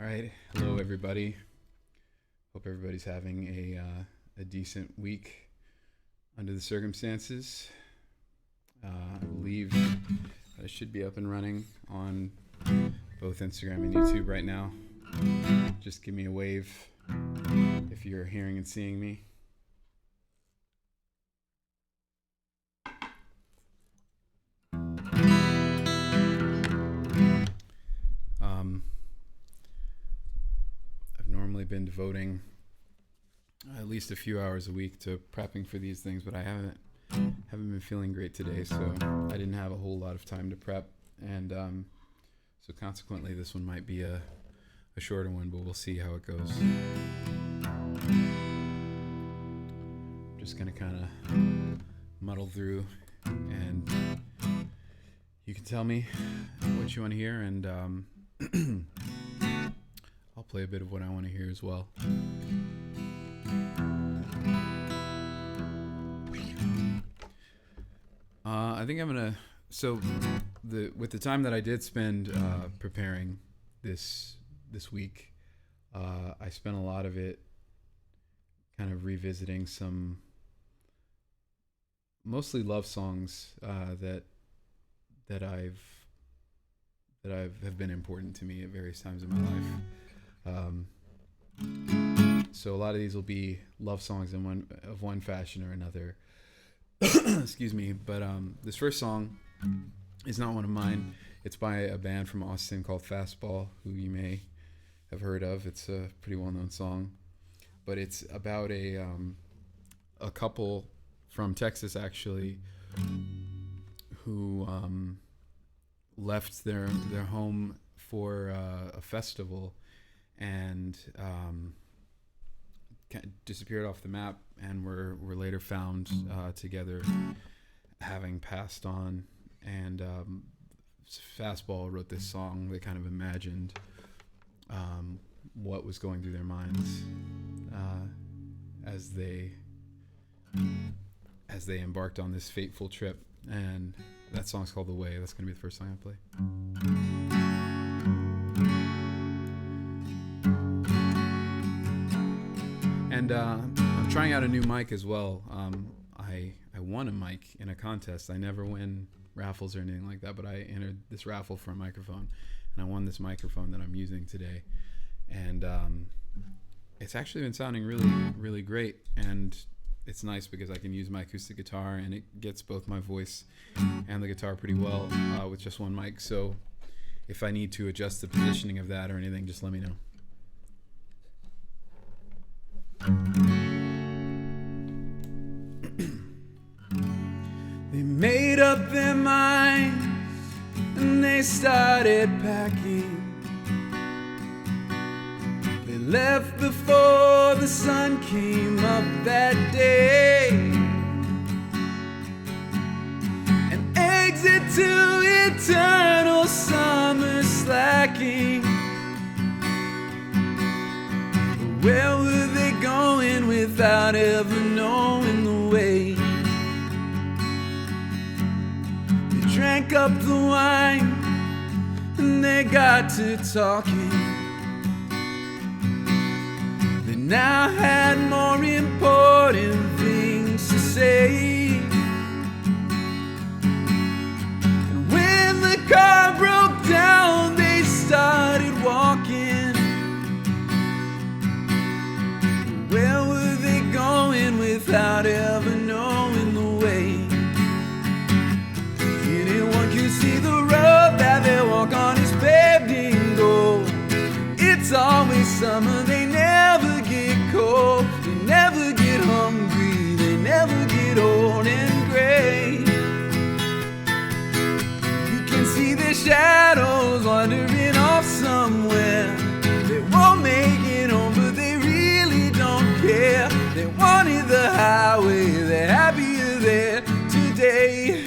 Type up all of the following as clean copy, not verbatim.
right. Hello, everybody. Hope everybody's having a decent week under the circumstances. I believe that I should be up and running on both Instagram and YouTube right now. Just give me a wave if you're hearing and seeing me. I've normally been devoting at least a few hours a week to prepping for these things, but I haven't been feeling great today, so I didn't have a whole lot of time to prep, and so consequently this one might be a shorter one, but we'll see how it goes. Just gonna kind of muddle through, and you can tell me what you want to hear, and I'll play a bit of what I want to hear as well. I think I'm gonna. So, with the time that I did spend preparing this week, I spent a lot of it kind of revisiting some mostly love songs that have been important to me at various times in my life. So a lot of these will be love songs in one fashion or another. Excuse me, but this first song is not one of mine. It's by a band from Austin called Fastball, who you may have heard of. It's a pretty well-known song, but it's about a couple from Texas, actually, who left their home for a festival and disappeared off the map, and were later found together, having passed on. And Fastball wrote this song that kind of imagined what was going through their minds as they embarked on this fateful trip. And that song's called The Way. That's going to be the first song I play. And I'm trying out a new mic as well. I won a mic in a contest. I never win raffles or anything like that, but I entered this raffle for a microphone, and I won this microphone that I'm using today. And it's actually been sounding really, really great. And it's nice because I can use my acoustic guitar, and it gets both my voice and the guitar pretty well with just one mic. So if I need to adjust the positioning of that or anything, just let me know. They made up their minds and they started packing. They left before the sun came up that day, an exit to eternal summer slacking. Where were they going without ever knowing the way? They drank up the wine and they got to talking. They now had more important things to say. And when the car broke down, they started walking. Where were they going without ever knowing the way? Anyone can see the road that they walk on is paved in gold. It's always summer, they never get cold. They never get hungry, they never get old and gray. You can see their shadows wandering off somewhere. They won't make it home, but they really don't care. They wanted the highway, they're happier there today.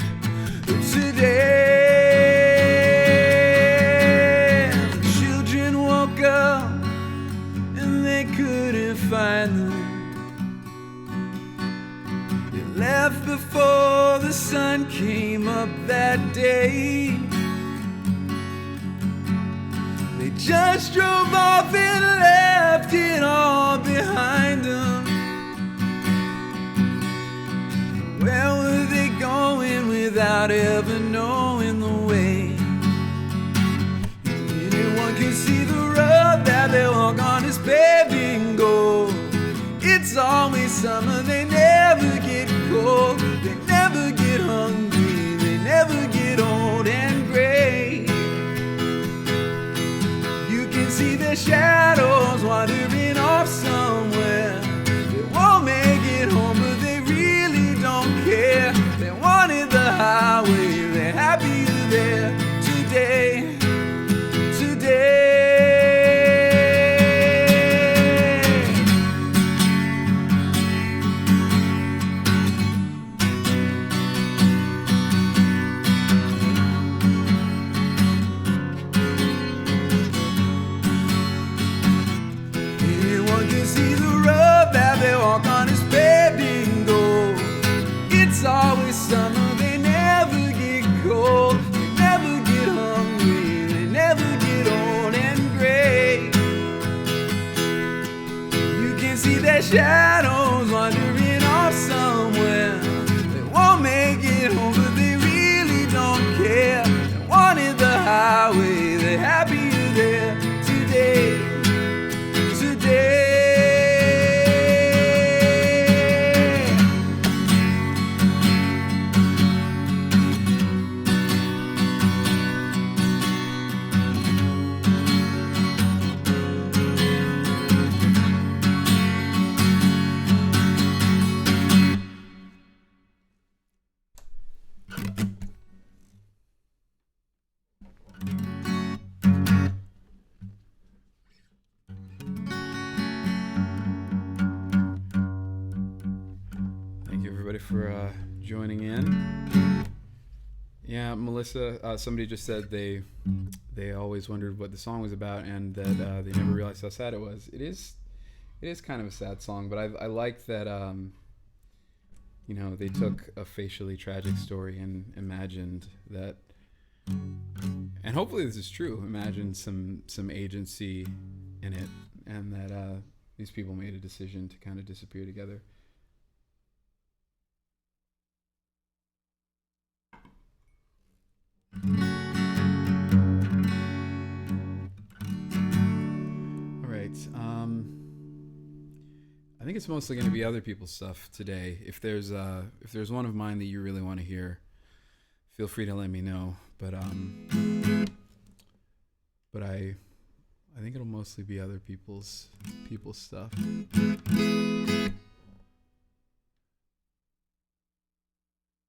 The children woke up and they couldn't find them. They left before the sun came up that day. They just drove off see their shadows wandering off somewhere. They won't make it home, but they really don't care. They wanted the highway, they're happy there today, today. See the road that they walk on is paved in gold. It's always summer, they never get cold. They never get hungry, they never get old and gray. You can see their shadows wandering off somewhere. They won't make it home, but they really don't care. They wanted the highway, they're happier there today, today. For joining in. Yeah, Melissa, somebody just said they always wondered what the song was about, and that they never realized how sad it was. It is kind of a sad song, but I like that you know, they took a facially tragic story and imagined that, and hopefully this is true, imagined some agency in it, and that these people made a decision to kind of disappear together. All right. I think it's mostly going to be other people's stuff today. If there's one of mine that you really want to hear, feel free to let me know. But I think it'll mostly be other people's stuff.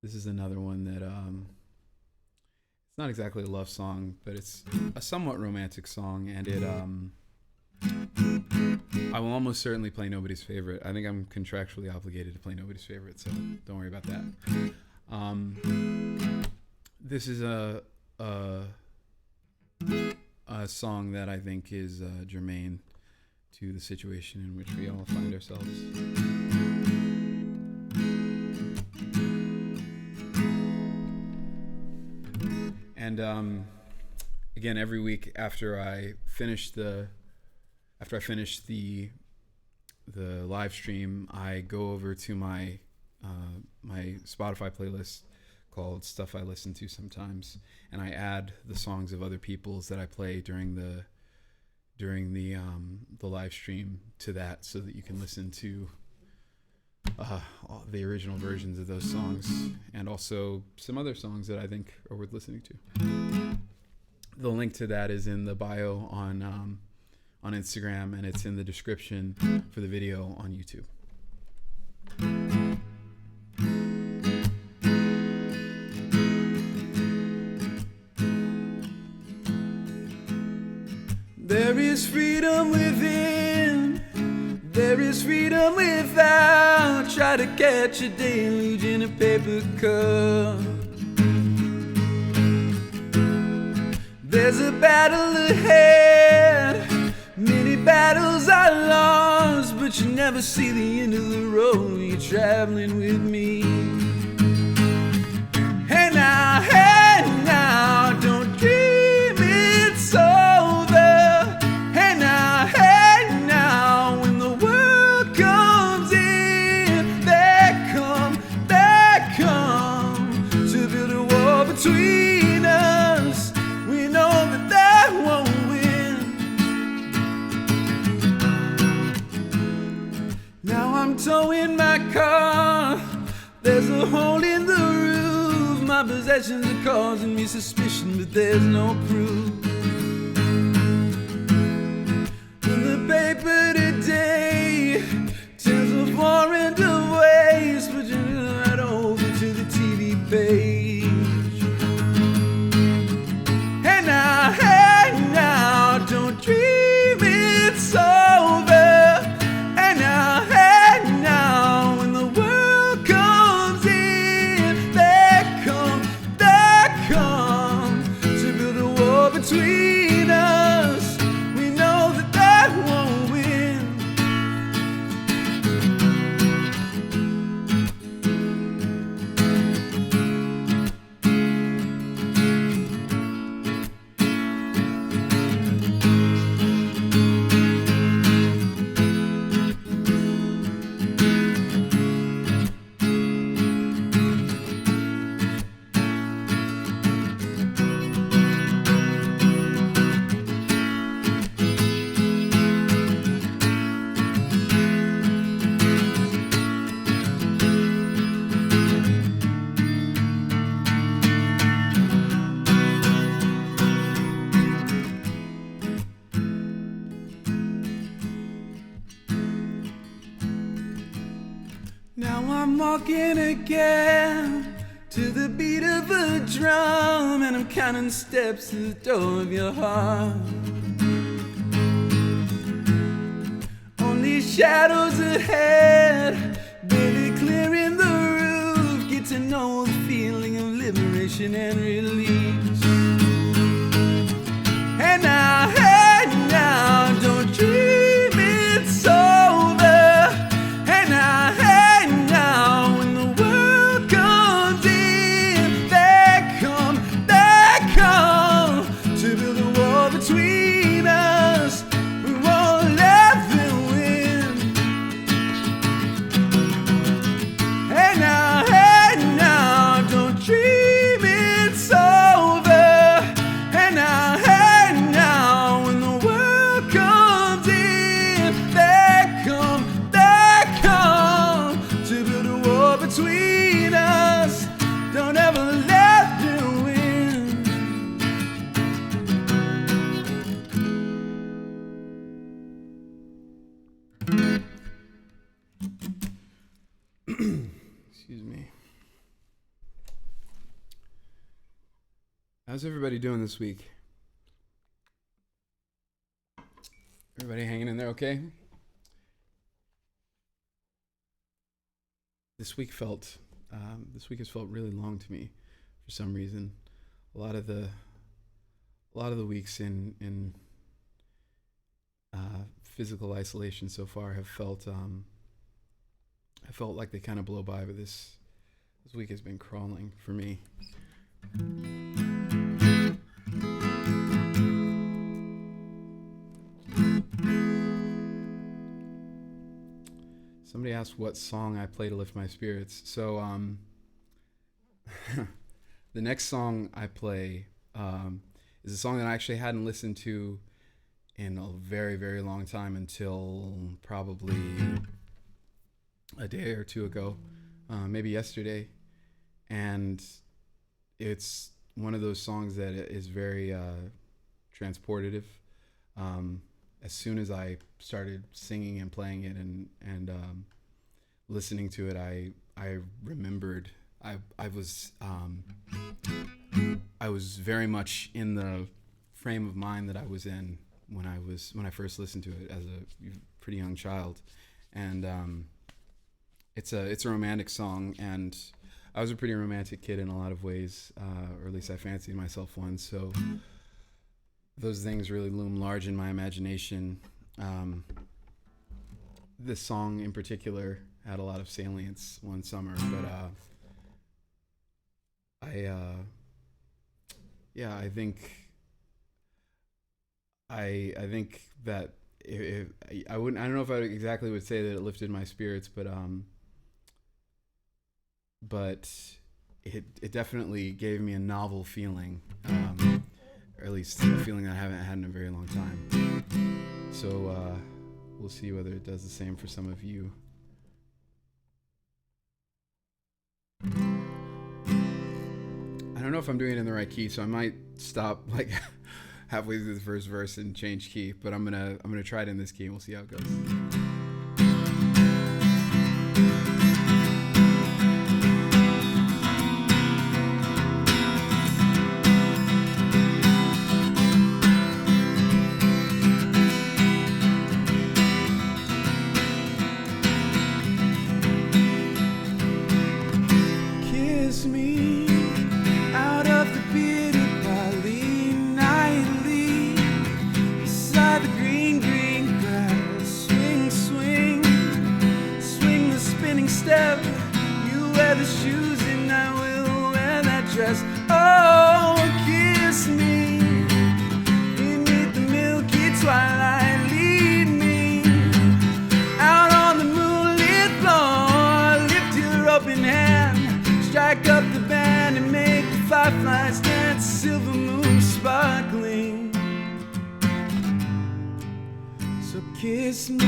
This is another one that it's not exactly a love song, but it's a somewhat romantic song, and it I will almost certainly play Nobody's Favorite. I think I'm contractually obligated to play Nobody's Favorite, so don't worry about that. This is a song that I think is germane to the situation in which we all find ourselves. And again, every week after I finish the live stream, I go over to my my Spotify playlist called Stuff I Listen to Sometimes, and I add the songs of other people's that I play during the live stream to that, so that you can listen to all the original versions of those songs, and also some other songs that I think are worth listening to. The link to that is in the bio on Instagram, and it's in the description for the video on YouTube. There is freedom within, there is freedom without. Try to catch a deluge in a paper cup. There's a battle ahead, many battles are lost, but you never see the end of the road when you're traveling with me. Hey now, don't dream it's over. Hey now, when the world comes in, they come to build a wall between us. We know that they won't win. Now I'm towing my car, there's a hole in the roof. My possessions are causing me suspicion, but there's no proof. Now I'm walking again to the beat of a drum, and I'm counting steps to the door of your heart. Only shadows ahead, barely clearing the roof. Get to know the feeling of liberation and release. Hey now, don't dream it's over. Hey now, when the world comes in, they come to build a wall between us. We won't let them win. Hey now, don't dream it's over. Hey now, when the world comes in, they come to build a wall between us. Don't ever let them win. Excuse me. How's everybody doing this week? Everybody hanging in there okay? This week has felt really long to me for some reason. A lot of the weeks in physical isolation so far have felt I felt like they kind of blow by, but this week has been crawling for me. Somebody asked what song I play to lift my spirits. So the next song I play is a song that I actually hadn't listened to in a very, very long time until probably a day or two ago, maybe yesterday. And it's one of those songs that is very transportative. As soon as I started singing and playing it and listening to it, I remembered I was very much in the frame of mind that I was in when I first listened to it as a pretty young child, and it's a romantic song, and I was a pretty romantic kid in a lot of ways, or at least I fancied myself one. So those things really loom large in my imagination. This song in particular had a lot of salience one summer, but I think that I don't know if I exactly would say that it lifted my spirits, but it definitely gave me a novel feeling, or at least a feeling I haven't had in a very long time. So we'll see whether it does the same for some of you. I don't know if I'm doing it in the right key, so I might stop like halfway through the first verse and change key, but I'm gonna try it in this key and we'll see how it goes. Kiss me.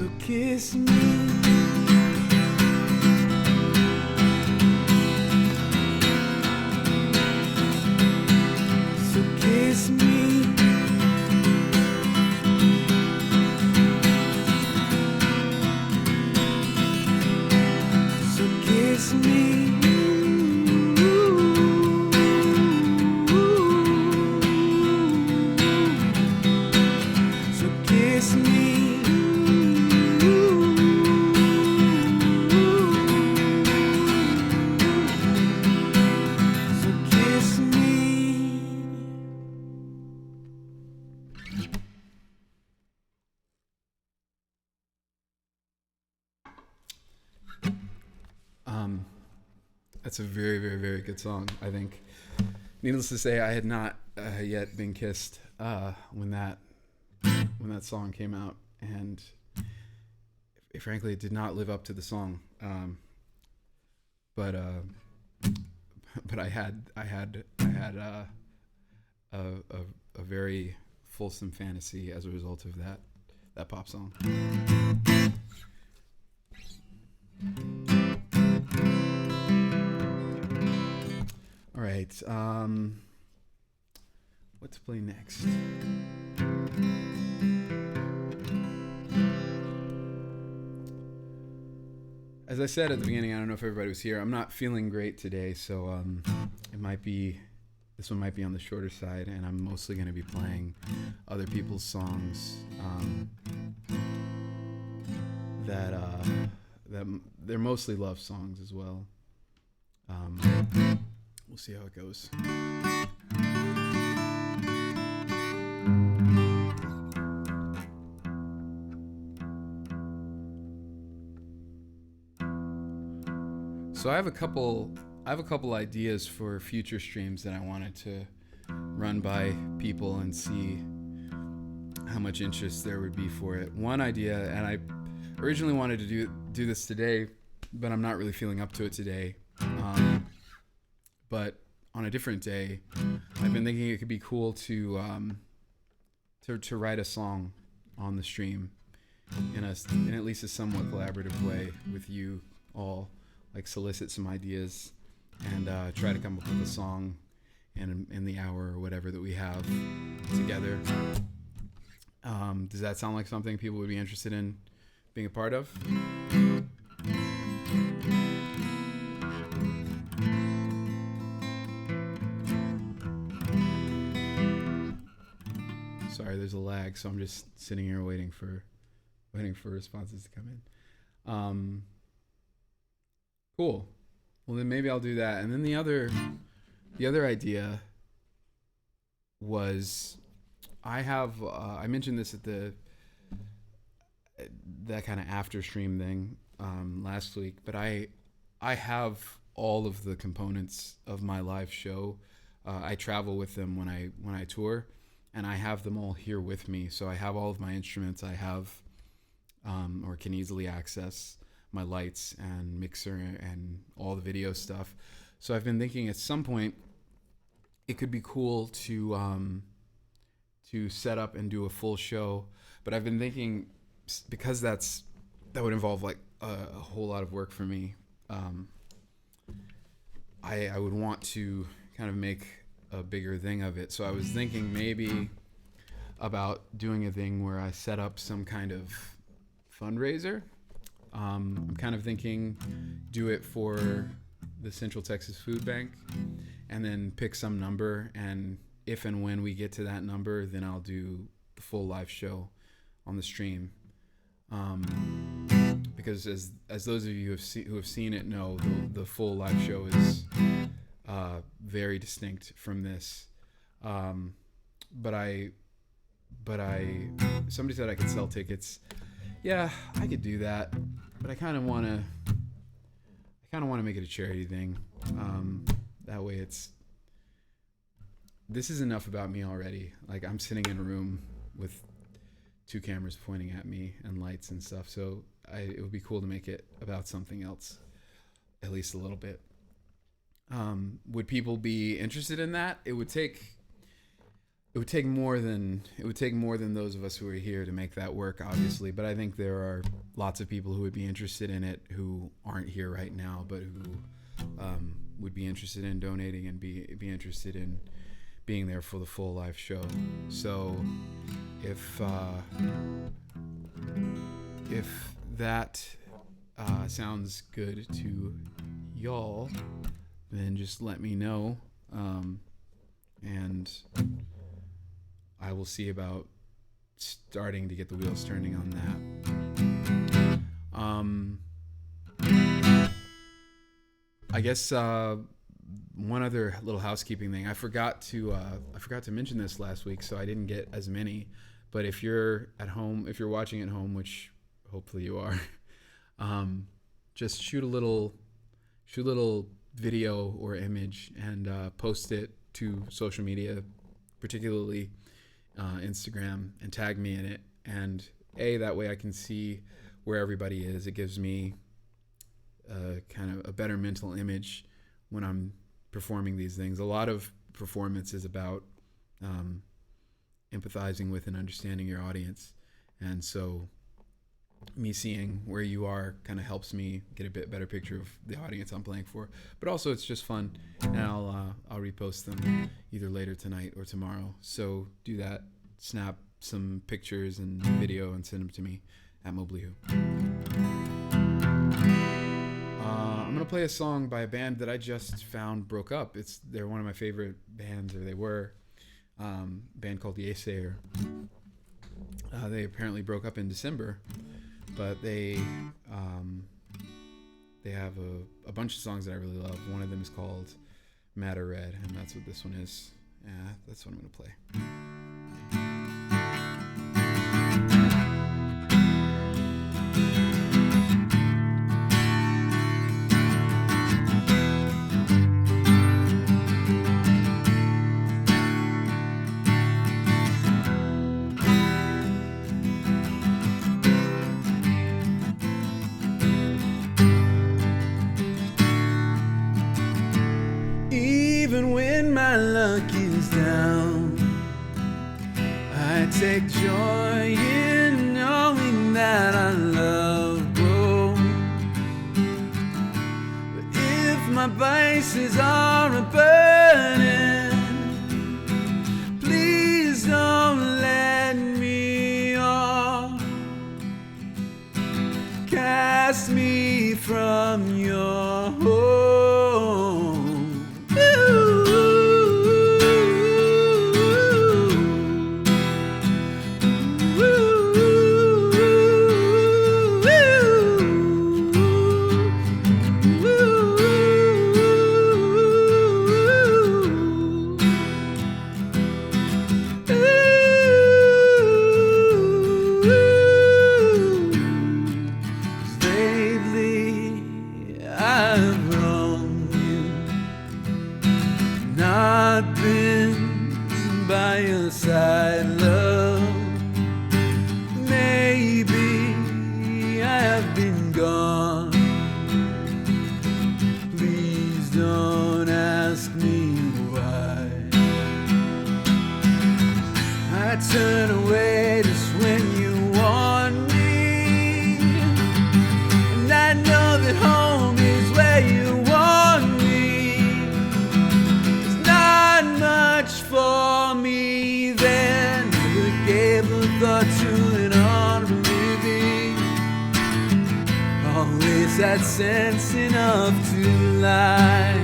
So kiss me. So kiss me. So kiss me. So kiss me. So kiss me. That's a very, very, very good song, I think. Needless to say, I had not yet been kissed when that song came out, and frankly, it did not live up to the song. But I had a very fulsome fantasy as a result of that pop song. All right, what to play next? As I said at the beginning, I don't know if everybody was here. I'm not feeling great today, so this one might be on the shorter side, and I'm mostly going to be playing other people's songs that they're mostly love songs as well. We'll see how it goes. So I have a couple ideas for future streams that I wanted to run by people and see how much interest there would be for it. One idea, and I originally wanted to do this today, but I'm not really feeling up to it today. But on a different day, I've been thinking it could be cool to write a song on the stream in at least a somewhat collaborative way with you all, like solicit some ideas and try to come up with a song in the hour or whatever that we have together. Does that sound like something people would be interested in being a part of? Sorry, there's a lag, so I'm just sitting here waiting for responses to come in. Cool. Well, then maybe I'll do that. And then the other idea was I mentioned this at that kind of after stream thing last week, but I have all of the components of my live show. I travel with them when I tour, and I have them all here with me. So I have all of my instruments. I have or can easily access my lights and mixer and all the video stuff. So I've been thinking at some point it could be cool to set up and do a full show. But I've been thinking, because that would involve like a whole lot of work for me. I would want to kind of make a bigger thing of it. So I was thinking maybe about doing a thing where I set up some kind of fundraiser. I'm kind of thinking do it for the Central Texas Food Bank and then pick some number, and if and when we get to that number, then I'll do the full live show on the stream. Because as those of you who have seen it know, the full live show is very distinct from this. But somebody said I could sell tickets. Yeah, I could do that, but I kind of want to make it a charity thing. That way this is enough about me already. Like, I'm sitting in a room with 2 cameras pointing at me and lights and stuff. So it would be cool to make it about something else, at least a little bit. Would people be interested in that? It would take, it would take more than those of us who are here to make that work, obviously. But I think there are lots of people who would be interested in it who aren't here right now, but who would be interested in donating and be interested in being there for the full live show. So if that sounds good to y'all, then just let me know, and I will see about starting to get the wheels turning on that. I guess one other little housekeeping thing. I forgot to mention this last week, so I didn't get as many. But if you're at home, if you're watching at home, which hopefully you are, just shoot a little video or image and post it to social media, particularly Instagram, and tag me in it. And that way I can see where everybody is. It gives me kind of a better mental image when I'm performing these things. A lot of performance is about empathizing with and understanding your audience, and so me seeing where you are kind of helps me get a bit better picture of the audience I'm playing for. But also it's just fun, and I'll repost them either later tonight or tomorrow. So do that. Snap some pictures and video and send them to me at Mobleyhu. I'm gonna play a song by a band that I just found broke up. They're one of my favorite bands, or they were. A band called Yesayer. They apparently broke up in December, but they have a bunch of songs that I really love. One of them is called Matter Red, and that's what this one is. Yeah, that's what I'm gonna play. Even when my luck is down, I take joy in knowing that I love grows. But if my vices are a burden, please don't let me off. Cast me from your home. Turn away just when you want me, and I know that home is where you want me. There's not much for me then. Never gave a thought to an art of living. Always had sense enough to lie.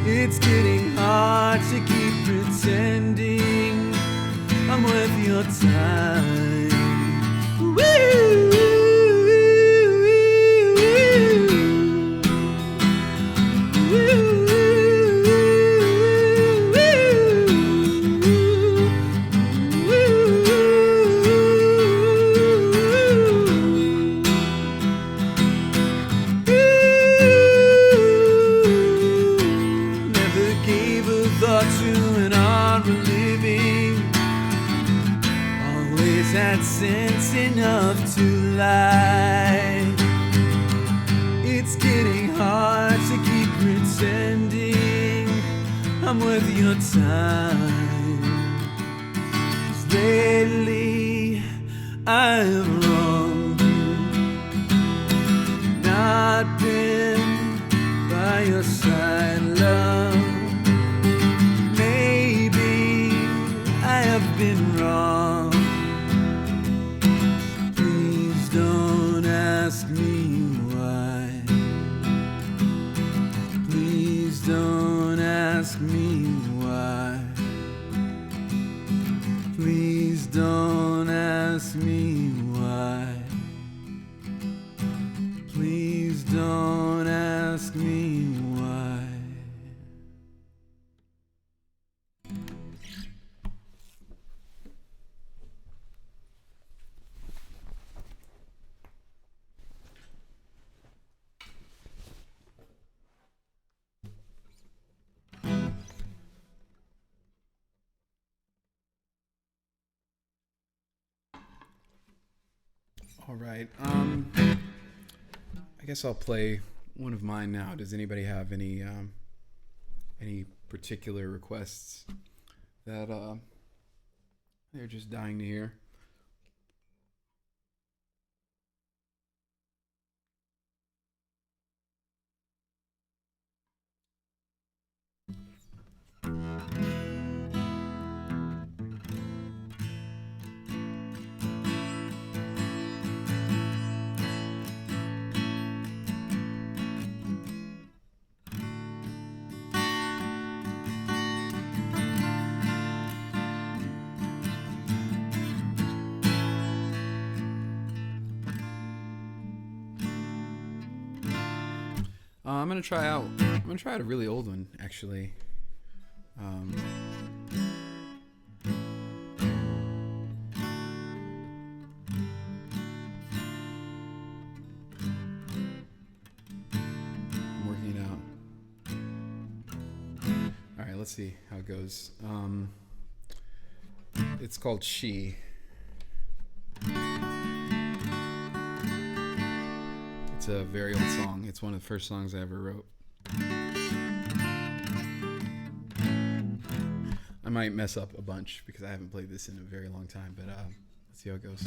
It's getting hard to keep pretending I'm worth your time. Woo! Had sense enough to lie. It's getting hard to keep pretending I'm I'm worth your time. 'Cause lately I've wronged you, not been by your side, love. Maybe I have been wrong. Please don't ask me why. Please don't ask me why. Please don't ask me why. Please don't ask me why. All right. I guess I'll play one of mine now. Does anybody have any particular requests that they're just dying to hear? I'm gonna try out a really old one, actually. I'm working it out. All right, let's see how it goes. It's called She. It's a very old song. It's one of the first songs I ever wrote. I might mess up a bunch because I haven't played this in a very long time, but let's see how it goes.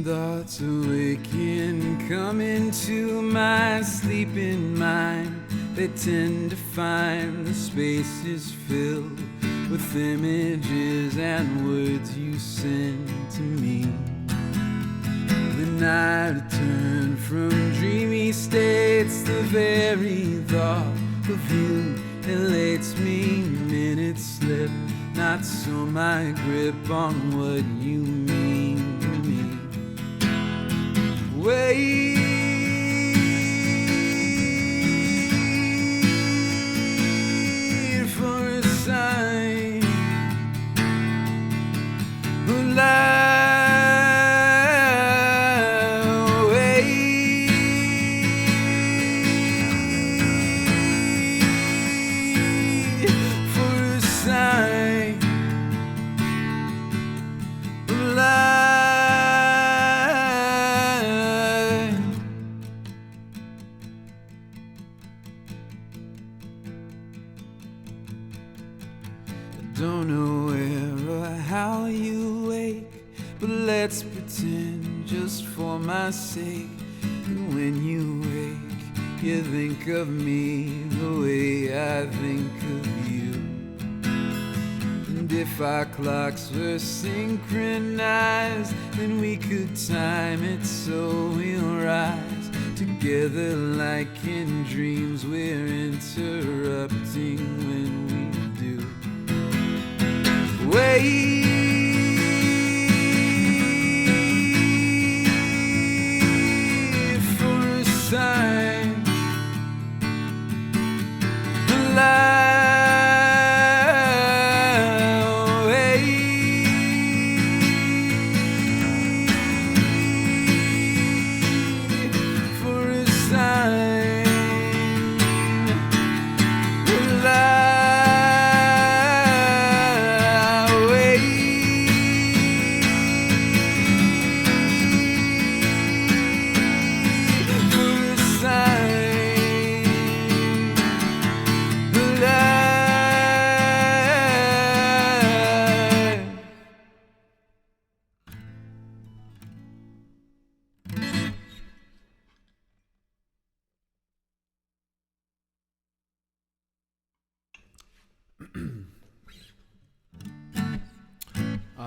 Thoughts awaken, come into my sleeping mind. They tend to find the spaces filled with images and words you send to me. When I return from dreamy states, the very thought of you elates me. Minutes slip, not so my grip on what you mean to me. Wait for a sign, but wait for a sign, but don't know where or how you wake, but let's pretend just for my sake that when you wake, you think of me the way I think of you. And if our clocks were synchronized, then we could time it so we'll rise together like in dreams. We're interrupting when we do. Wait for a sign, the light, wait for a sign.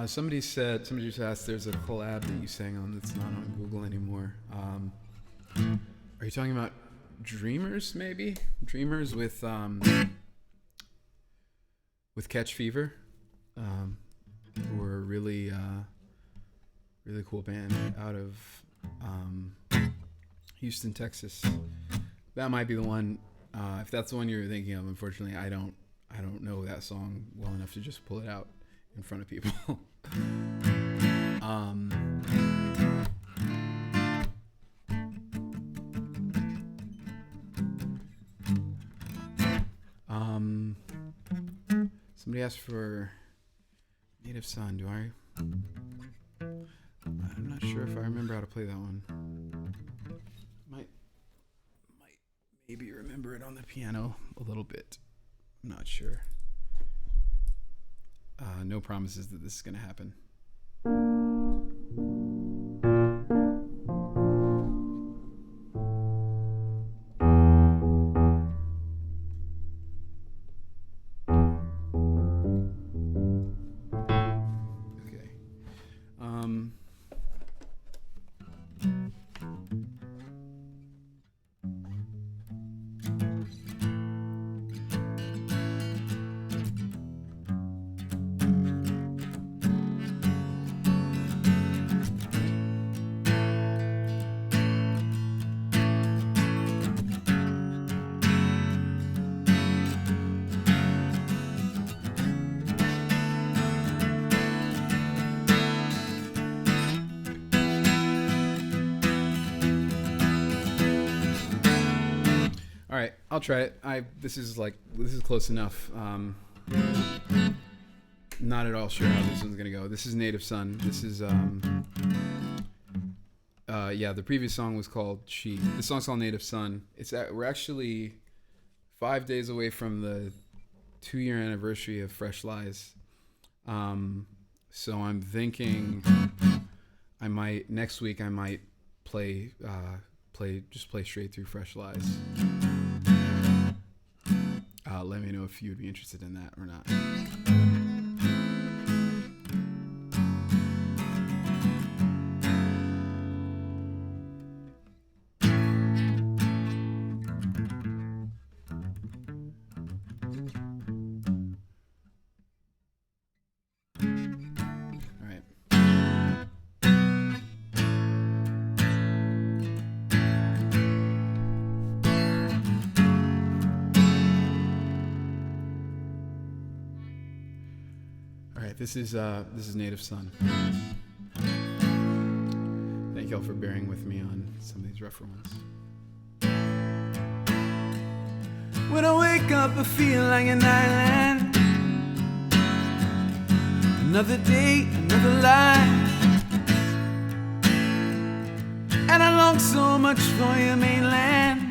Somebody just asked, there's a collab that you sang on that's not on Google anymore. Are you talking about Dreamers, maybe? Dreamers with Catch Fever, who are a really cool band out of Houston, Texas. That might be the one. If that's the one you're thinking of, unfortunately, I don't know that song well enough to just pull it out in front of people. Somebody asked for Native Son. I'm not sure if I remember how to play that one. Might maybe remember it on the piano a little bit. I'm not sure. No promises that this is going to happen. Okay. All right, I'll try it. This is close enough. Not at all sure how this one's gonna go. This is Native Son. This is the previous song was called She. This song's called Native Son. We're actually 5 days away from the 2-year anniversary of Fresh Lies. So I'm thinking next week I might play straight through Fresh Lies. Let me know if you would be interested in that or not. This is Native Son. Thank y'all for bearing with me on some of these rougher ones. When I wake up, I feel like an island. Another day, another life. And I long so much for your mainland.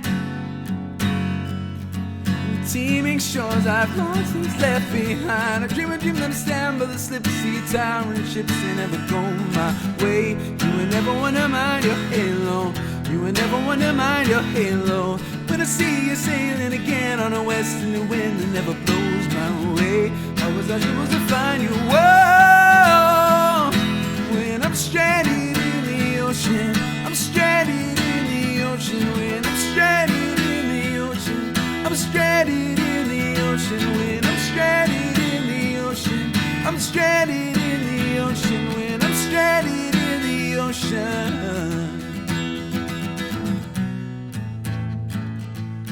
Teeming shores I've long since left behind. I dream that I stand by the slip sea towering ships they never go my way. You would never wanna mind your halo. You would never wanna mind your halo. When I see you sailing again on a westerly wind that never blows my way, how was I supposed to find you? Whoa, when I'm stranded in the ocean, I'm stranded in the ocean. When I'm stranded in the ocean, I'm stranded in the ocean. When I'm stranded in the ocean, I'm stranded in the ocean. When I'm stranded in the ocean.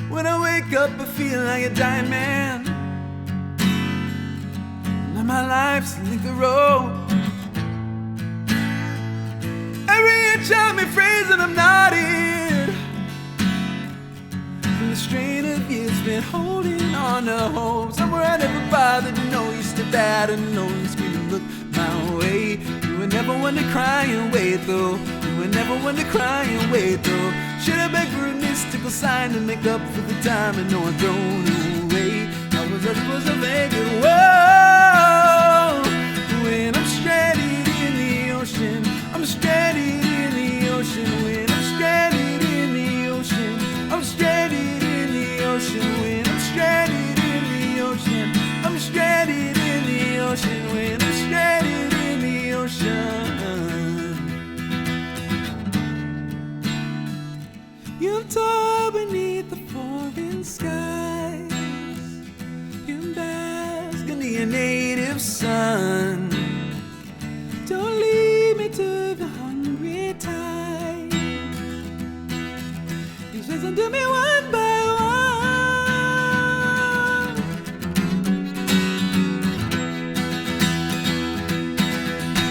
When I wake up, I feel like a dying man. Now my life's like a road. Every inch of me phrasing I'm knotted. The strain of years been holding on to hope. Somewhere I never bothered to know you stepped out and know you screaming, look my way. You were never one to cry and wait though. You were never one to cry and wait though. Should have begged for a mystical sign to make up for the time and no one thrown away. I was supposed to make it. Whoa, when I'm stranded in the ocean, I'm stranded in the ocean. When I'm stranded in the ocean, I'm stranded in the ocean. When I'm stranded in the ocean, I'm stranded in the ocean. When I'm stranded in the ocean. You'll toil beneath the foreign skies. You bask in your native sun. Don't leave me to the hungry tide. You listen to me one by one.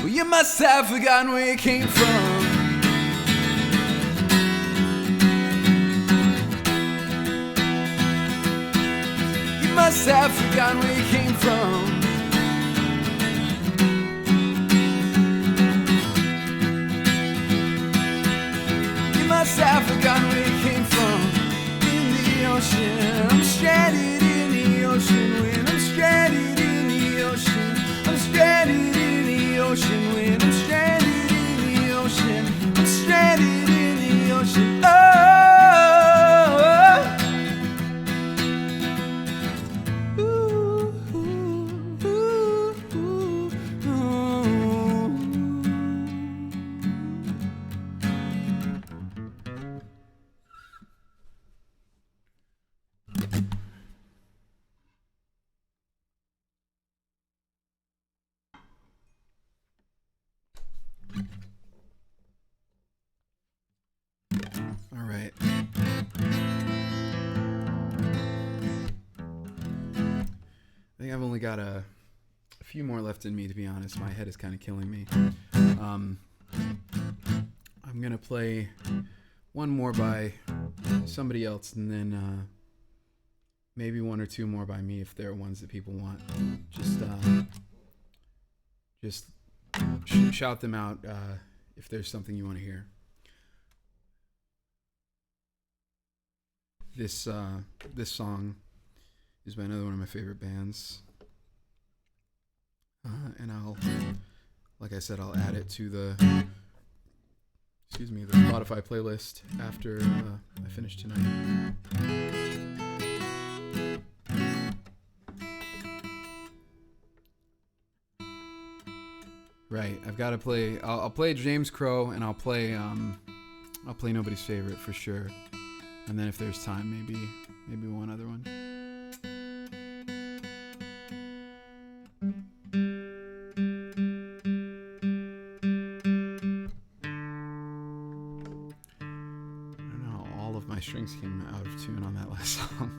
Well, you must have forgotten where you came from. You must have forgotten where you came from. Must have forgotten where you came from. In the ocean, I'm stranded in the ocean. When I'm stranded in the ocean, I'm stranded in the ocean. When I'm stranded in the ocean, I'm stranded in the ocean. All right. I think I've only got a few more left in me, to be honest. My head is kind of killing me. I'm going to play one more by somebody else, and then maybe one or two more by me if there are ones that people want. Just shout them out if there's something you want to hear. This song is by another one of my favorite bands, and like I said, I'll add it to the Spotify playlist after I finish tonight. Right, I've got to play. I'll play James Crow, and I'll play Nobody's Favorite for sure. And then if there's time, maybe one other one. I don't know how all of my strings came out of tune on that last song.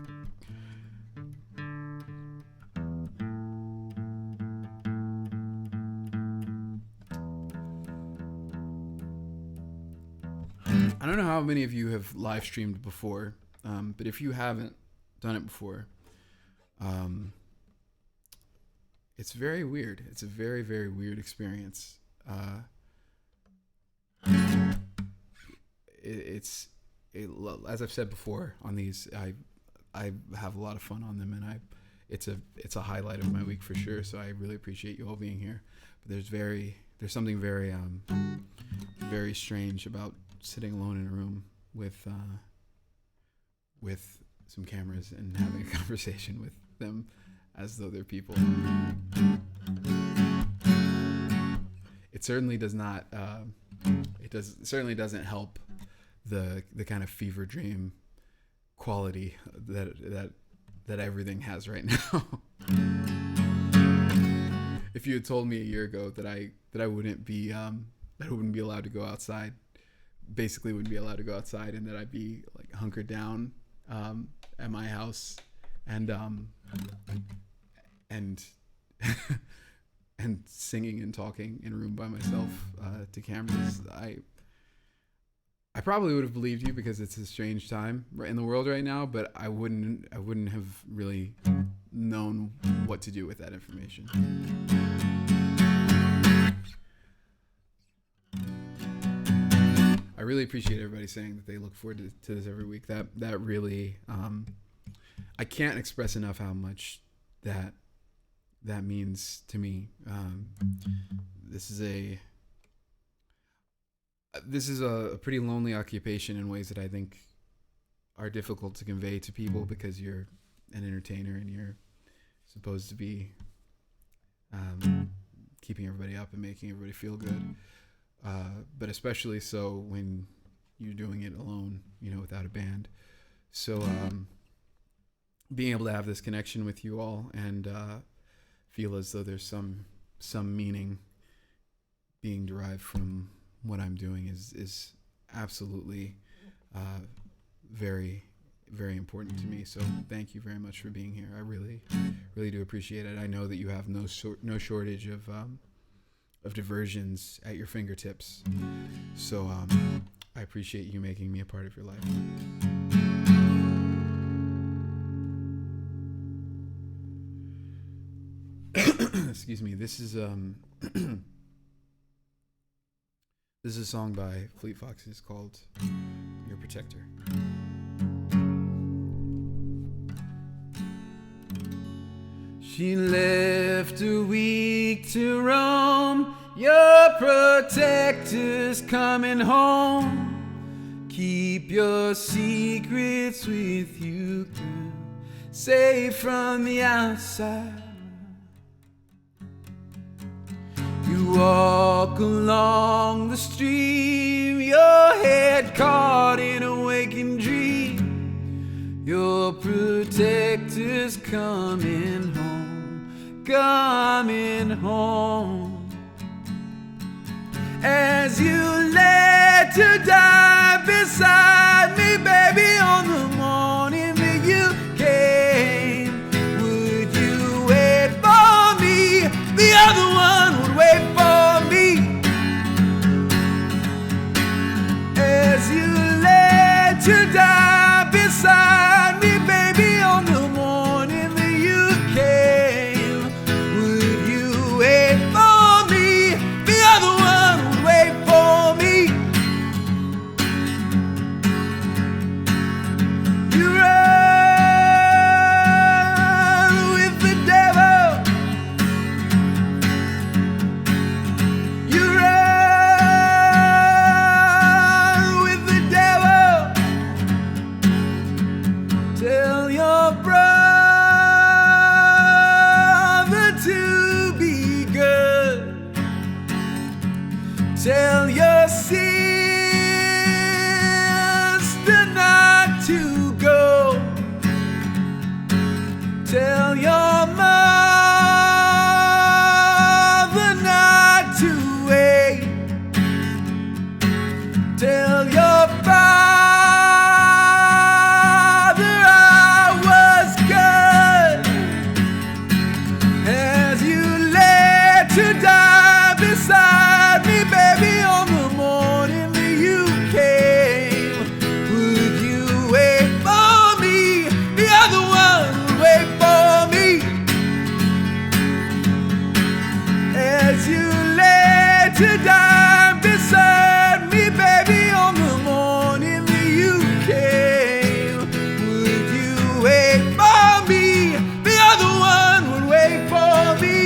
I don't know how many of you have live streamed before, but if you haven't done it before, it's very weird. It's a very, very weird experience. As I've said before on these, I have a lot of fun on them, and it's a highlight of my week for sure. So I really appreciate you all being here. But there's something very very strange about sitting alone in a room with some cameras and having a conversation with them as though they're people. It certainly does not. Certainly doesn't help the kind of fever dream quality that everything has right now. If you had told me a year ago that I wouldn't be allowed to go outside, basically wouldn't be allowed to go outside, and that I'd be like hunkered down at my house and and singing and talking in a room by myself to cameras, I probably would have believed you because it's a strange time in the world right now, but I wouldn't have really known what to do with that information. I really appreciate everybody saying that they look forward to this every week. That really, I can't express enough how much that means to me. This is a pretty lonely occupation in ways that I think are difficult to convey to people because you're an entertainer and you're supposed to be keeping everybody up and making everybody feel good. But especially so when you're doing it alone, without a band. So being able to have this connection with you all and feel as though there's some meaning being derived from what I'm doing is absolutely very, very important to me. So thank you very much for being here. I really, really do appreciate it. I know that you have no shortage of diversions at your fingertips. So I appreciate you making me a part of your life. Excuse me. This is this is a song by Fleet Foxes called Your Protector. She left a week to roam. Your protector's coming home. Keep your secrets with you, girl, safe from the outside. You walk along the stream, your head caught in a waking dream. Your protector's coming home, coming home. As you lay to die beside me, baby, on the morning that you came, would you wait for me? The other one would wait for me. As you lay to die beside me, baby, on the morning that you came, would you wait for me? The other one would wait for me. You run with the devil. You run with the devil. Tell your brother to be good. Tell your sister not to go. Tell your mother not to wait. Tell your father I was good. As you lay to die beside me, baby, on the morning that you came, would you wait for me? The other one would wait for me. As you lay to die beside me, baby, on the morning that you came, would you wait for me? The other one would wait for me.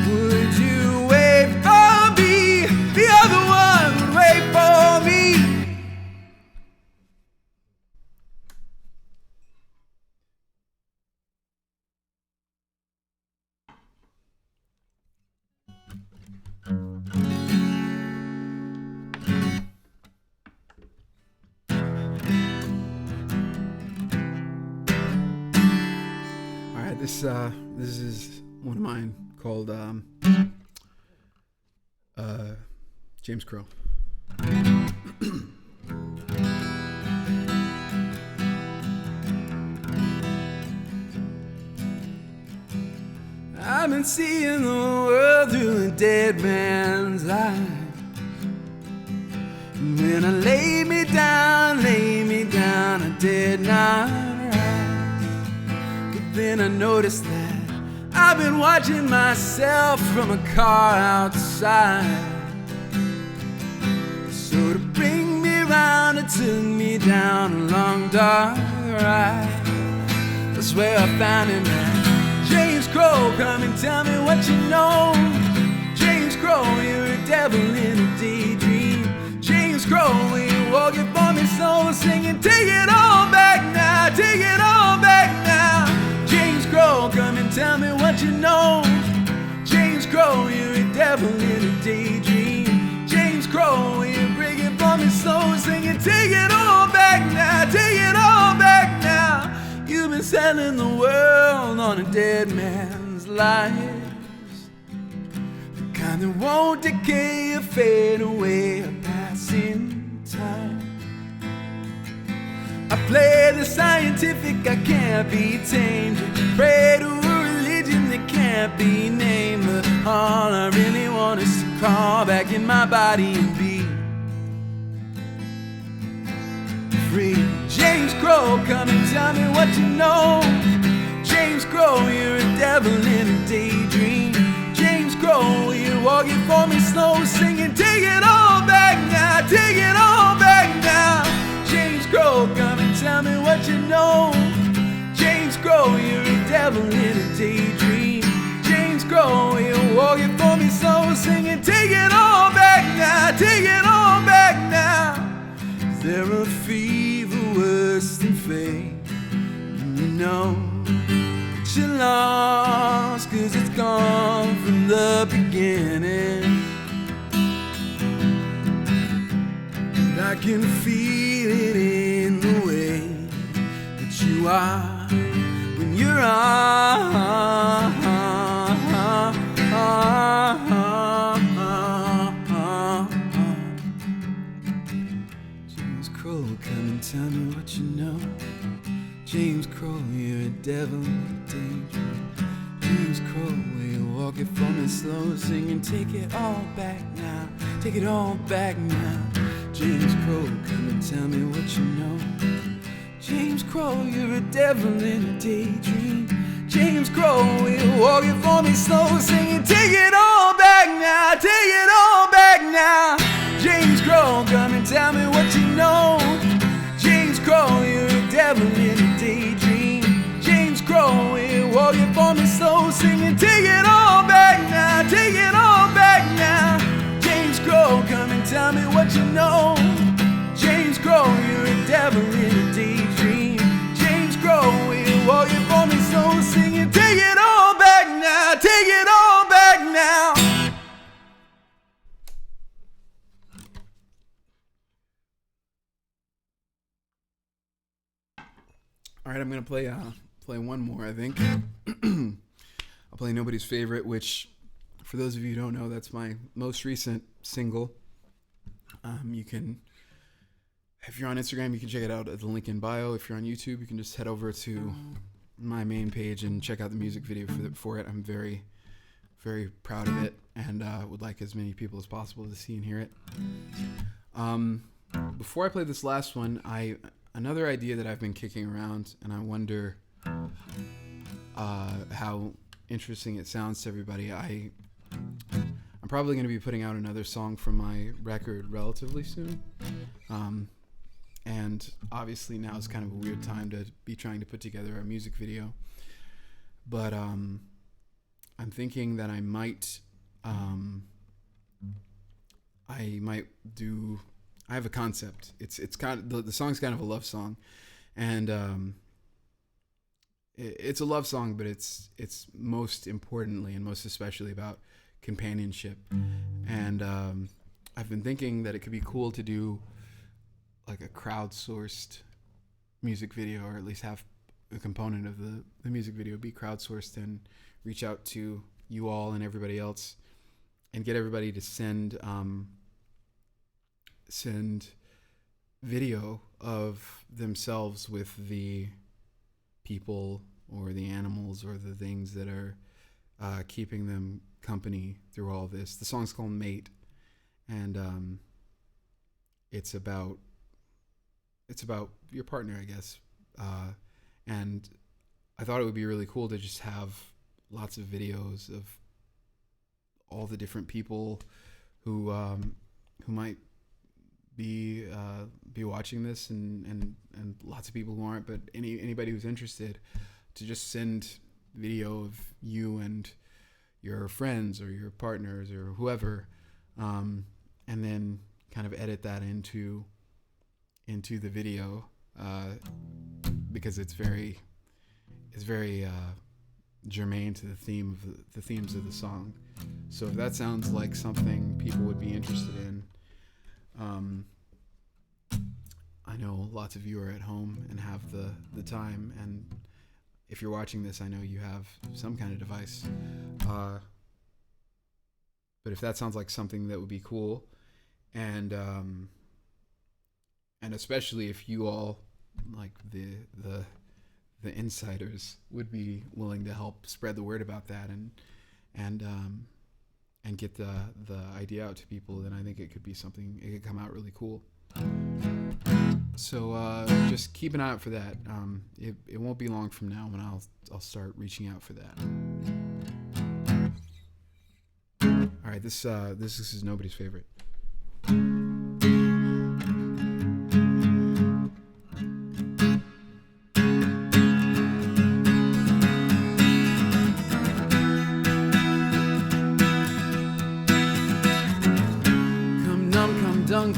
Would you wait for me? The other one would wait for me. All right, this is one of mine called James Crow. I've been seeing the world through a dead man's eyes. When I lay me down, I did not rise. But then I noticed that I've been watching myself from a car outside. So to bring me round, it took me down a long dark ride. That's where I found him at. James Crow, come and tell me what you know. James Crow, you're a devil in a daydream. James Crow, when you walk it for me slow, singing, take it all back now, take it all back now. James Crow, come and tell me what you know. James Crow, you're a devil in a daydream. James Crow, you're breaking for me slow, singing, take it all back now, take it all back now. You've been selling the world on a dead man's lies, the kind that won't decay or fade away, a passing time. I play the scientific, I can't be tamed. Pray to a religion that can't be named. But all I really want is to crawl back in my body and be free. James Crow, come and tell me what you know. James Crow, you're a devil in a daydream. James Crow, you're walking for me slow, singing, take it all back now, take it all back now. James Crow, come and tell me what you know. James Crow, you're a devil in a daydream. James Crow, you're walking for me slow, singing, take it all back now, take it all back now. Is there a fever worse than fate? You know that you're lost, 'cause it's gone from the beginning. And I can feel it in the way that you are when you're James Crow, come and tell me what you know. James Crow, you're a devil in a daydream. James Crow, you're walking for me slow, singing, take it all back now, take it all back now. James Crow, come and tell me what you know. James Crow, you're a devil in a daydream. James Crow, you're walking for me slow, singing, take it all back now, take it all back now. James Crow, come and tell me what you know. James Crow, you're a devil in a daydream. James Crow, you're walking for me slow, singing, take it all back now, take it all back now. James Crow, come and tell me what you know. James Crow, you're a devil in a daydream. James Crow, you're walking for me slow, singing, take it all back now, take it all back now. All right, I'm gonna play one more. I think I'll play Nobody's Favorite, which, for those of you who don't know, that's my most recent single. You can, if you're on Instagram, you can check it out at the link in bio. If you're on YouTube, you can just head over to my main page and check out the music video for it. I'm very, very proud of it, and would like as many people as possible to see and hear it. Before I play this last one, another idea that I've been kicking around, and I wonder how interesting it sounds to everybody. I'm probably going to be putting out another song from my record relatively soon. And obviously now is kind of a weird time to be trying to put together a music video. But I'm thinking that I might do... I have a concept. It's kind of the song's kind of a love song, and it's a love song, but it's most importantly and most especially about companionship. And I've been thinking that it could be cool to do like a crowdsourced music video, or at least have a component of the music video be crowdsourced and reach out to you all and everybody else, and get everybody to send video of themselves with the people or the animals or the things that are keeping them company through all this. The song's called Mate, and it's about your partner, I guess. And I thought it would be really cool to just have lots of videos of all the different people who might be watching this, and lots of people who aren't, but anybody who's interested, to just send video of you and your friends or your partners or whoever, and then kind of edit that into the video, because it's very germane to the themes of the song. So if that sounds like something people would be interested in, I know lots of you are at home and have the time, and if you're watching this, I know you have some kind of device. But if that sounds like something that would be cool, and especially if you all, like the insiders, would be willing to help spread the word about that and get the idea out to people, then I think it could be something. It could come out really cool. So just keep an eye out for that. It won't be long from now when I'll start reaching out for that. All right, this is nobody's favorite.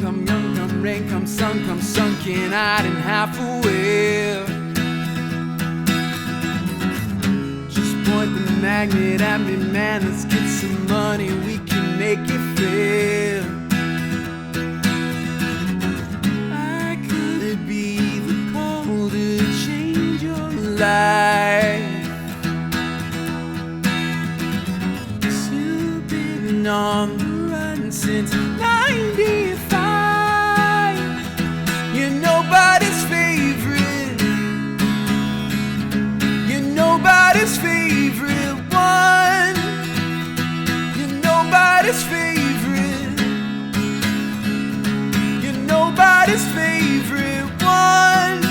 Come young, come rain, come sun, come sunken out and half aware. Just point the magnet at me, man, let's get some money, we can make it fair. I could be the call to change your life. 'Cause you've been on the run since 95. You're nobody's favorite. You're nobody's favorite one. You're nobody's favorite. You're nobody's favorite one.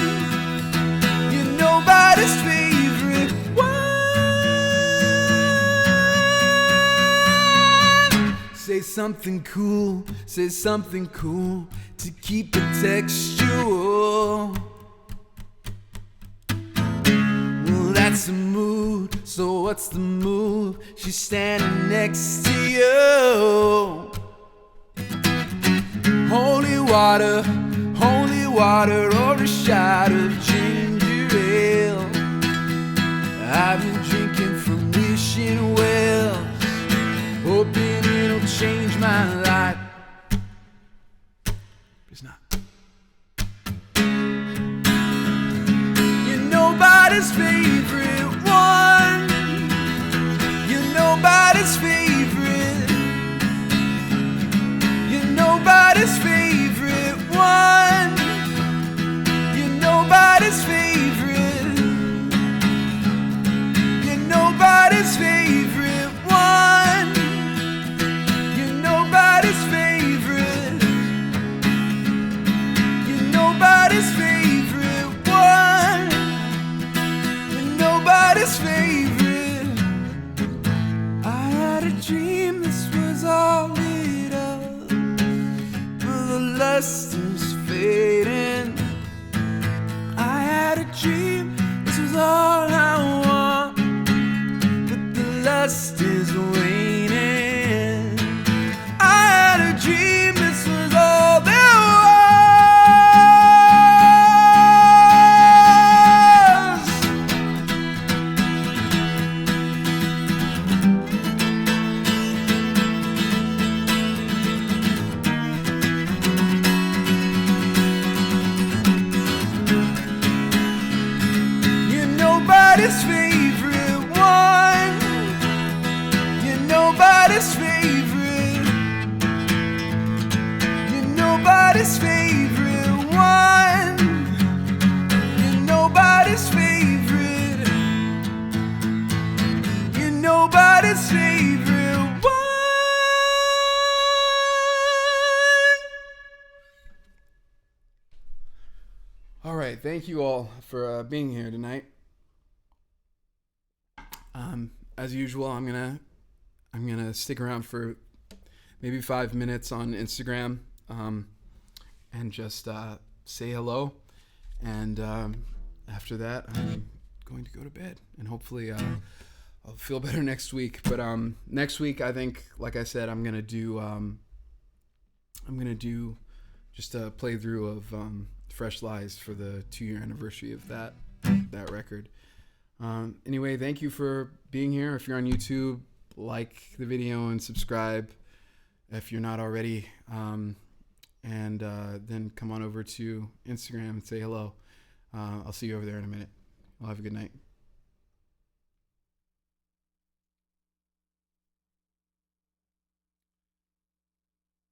You're nobody's favorite one. Say something cool, say something cool to keep it textual. Well, that's a mood, so what's the move? She's standing next to you. Holy water, or a shot of ginger ale. I've been drinking from wishing wells, hoping it'll change my life. It's not. You're nobody's favorite one. You're nobody's favorite. You're nobody's favorite one. You're nobody's favorite. You're nobody's favorite one. You're nobody's favorite. You're nobody's favorite one. You're nobody's favorite. I had a dream this was all lit up, but the lust is fading. I had a dream this was all I want, but the lust is waning. I had a dream this was all there was. You're nobody's favorite one. You're nobody's favorite. You're nobody's favorite one. You're nobody's favorite. You're nobody's favorite one. All right, thank you all for being here tonight. As usual, I'm gonna stick around for maybe 5 minutes on Instagram, and just say hello. And after that, I'm going to go to bed, and hopefully I'll feel better next week. But next week, I think, like I said, I'm gonna do just a playthrough of Fresh Lies for the 2-year anniversary of that record. Anyway, thank you for being here. If you're on YouTube, like the video and subscribe if you're not already. And then come on over to Instagram and say hello. I'll see you over there in a minute. Well, have a good night.